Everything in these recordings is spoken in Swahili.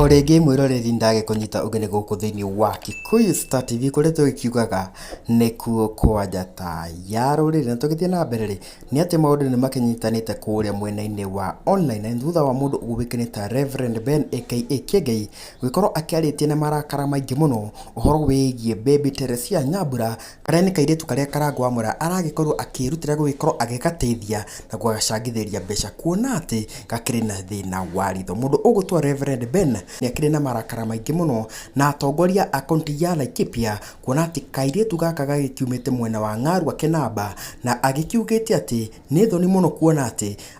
Orege mwiroreri ndage kunyita ugene guku thiini wa Kikuyu Star TV kuria tugikiugaga nikuo kwa njata ya ruriri na tugithie na mbere ri ni ati maundu ni makinyitanite kuria mwena-ini wa online na thutha wa mundu uguikanite Reverend Ben aka Kiengei gukorwo akiaritie na marakara maingi muno uhoro wigie baby Teresia Nyambura karia ni kairitu karia karangwamura aragikorwo akirutira gugikorwo agikateithia na gwacangithiria mbeca kuona ati gakiri na thina wa ritho. Mundu ugutwa Reverend Ben ni akiri na marakara maingi muno na atongoria akaunti ya Laikipia kuona ati kairitu gaka gagikiumite mwena wa Ng'aru Kenaba na agikiugite ati ni thoni muno kuona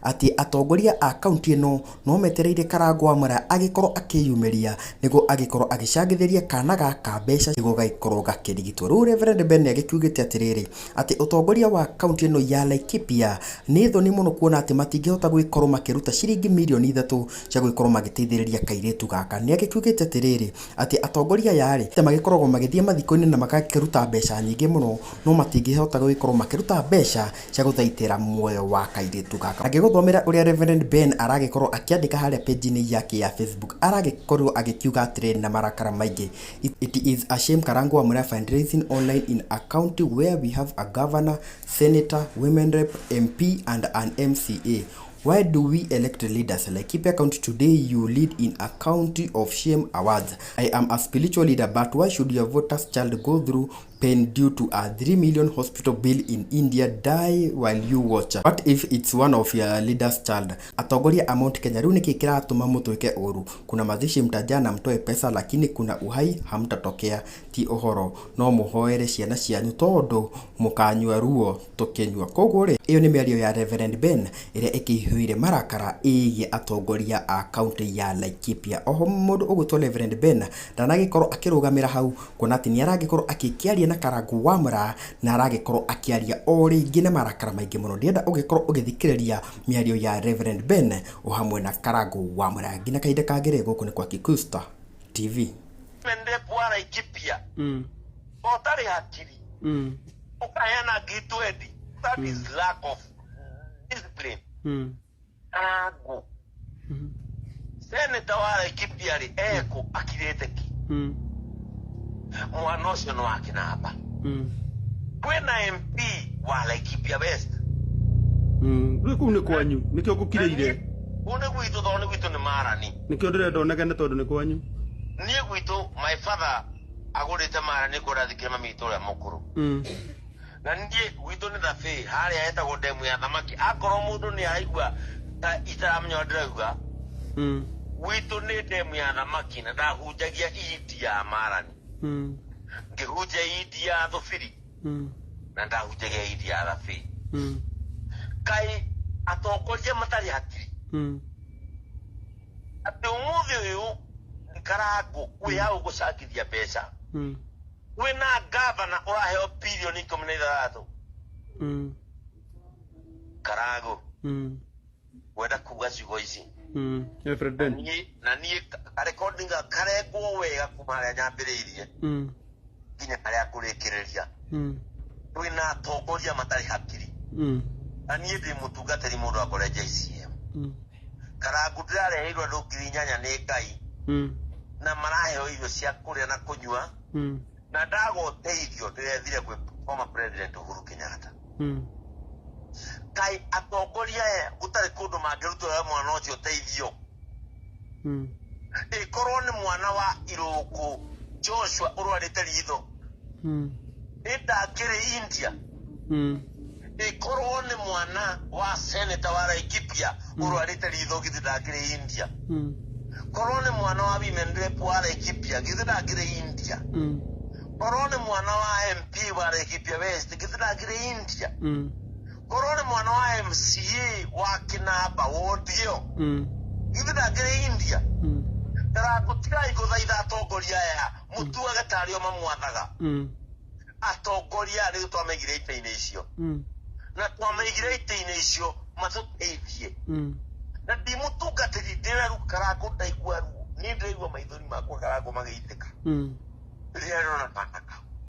ati atongoria akaunti ino no metereire karangwamura agikorwo akiyumiria nigo agikorwo agicangithiria kana gaka mbeca nigo gagikorwo gakirigitwo. Riu Reverend Ben agikiugite atiriri ati utongoria wa akaunti ino ya Laikipia ni thoni muno kuona ati matingihota gwikorwo makiruta ciringi milioni 3 cia gwikorwo magiteithiriria kairitu gaka. Ni agikiugite atiriri ati atongoria yari magikoragwo magithie mathiko-ini na makakiruta mbeca nyingi muno no matingihota gwikorwo makiruta mbeca cia guthaitira muoyo wa kairitu gaka. Agiguthomera uria Reverend Ben aragikorwo akiandika haria page-ini yake ya Facebook aragikorwo agikiuga atiriri na marakara maingi. It is a shame Karangwamura fundraising online in a county where we have a governor, senator, women rep, MP and an MCA. Why do we elect leaders? Laikipia County today, you lead in a county of shame awards. I am a spiritual leader, but why should your voter's child go through pain due to a 3 million hospital bill in India die while you watch? What if it's one of your leader's child? Atongoria amount Kenya riu niki kiratuma mutwike uru. Kuna mazishi mtajana mtoe pesa lakini kuna uhai hamtatokea. Ti ohoro no muhoere ciana cianyu tondu mukanyua ruo tukenyua. Koguo ri iyo ni miario ya Reverend Ben iria ikihuire marakara igie atongoria a county ya Laikipia. Oho mundu ugutwo Reverend Ben ndanagikorwo akirugamira hau kuona ati ni aragikorwo akikiaria na Karangwamura na aragikorwo akiaria o ringi na marakara maingi muno. Ndienda ugikorwo ugithikiriria miario ya Reverend Ben o hamwe na Karangwamura ngina kainde kagire guku ni kwa Kikuyu Star TV. Pende kwa Laikipia Utari Hakiri ukayana gitwedi. That is lack of discipline. Ago Senator wa Laikipia ri eko akirete ki mwana ucio no akinaba kwina MP wa Laikipia West riku ni kwanyu nikio gukireire une gwitu thoni gwitu ni marani nikio ndirenda onagane tondu ni kwanyu nie gwitu my father agurite marani kurathike mami itoria mukuru na ndie gwitu ni thafi haria etagwo demu ya thamaki akoro mundu ni aigua itaramenya ndirauga gwitu ni demu ya thamaki na ndahunjagia iti ya marani ngihunjia iti ya thufiri na ndahunjagia iti ya thafi kai atongoria matari hakiri ati umuthi uyu Karangu kuya ugucangithia mbeca wina governor uraheo bilioni 13 Karangu wenda kuga ciugo ici Reverend na nie recording karengwo wega kuma haria nyambiriirie nginya haria kurikiriria wina atongoria matari hakiri na nie ndi mutungatiri mundu akoreja ICM Karangu ndirareheirwo andu 8,000 ni Ngai na maraheo irio cia kuria na kunyua na ndagoteithio ndirethire kwi former president Uhuru Kenyatta kai atongoria gutari kundu mangirutura mwana ucio teithio ikorwo ni mwana wa Iruku Joshua urwarite ritho ndakiri India ikorwo ni mwana wa senator wa Laikipia urwarite ritho githi ndakiri India korwo ni mwana wa women rep wa Laikipia githi ndakiri India korwo ni mwana wa MP wa Laikipia West githi ndakiri India korwo ni mwana wa MCA wa Kinaba wodio githi ndakiri India ndaragutika iguthaitha atongoria aya mutuage tario mamwathaga atongoria riu twamegire ite-ini icio na twamegire ite-ini icio matuteithie na ndi mutungatiri ndira Karangu ndaigua ruo ni ndaigua maithori makwa Karangu mageitika riria rona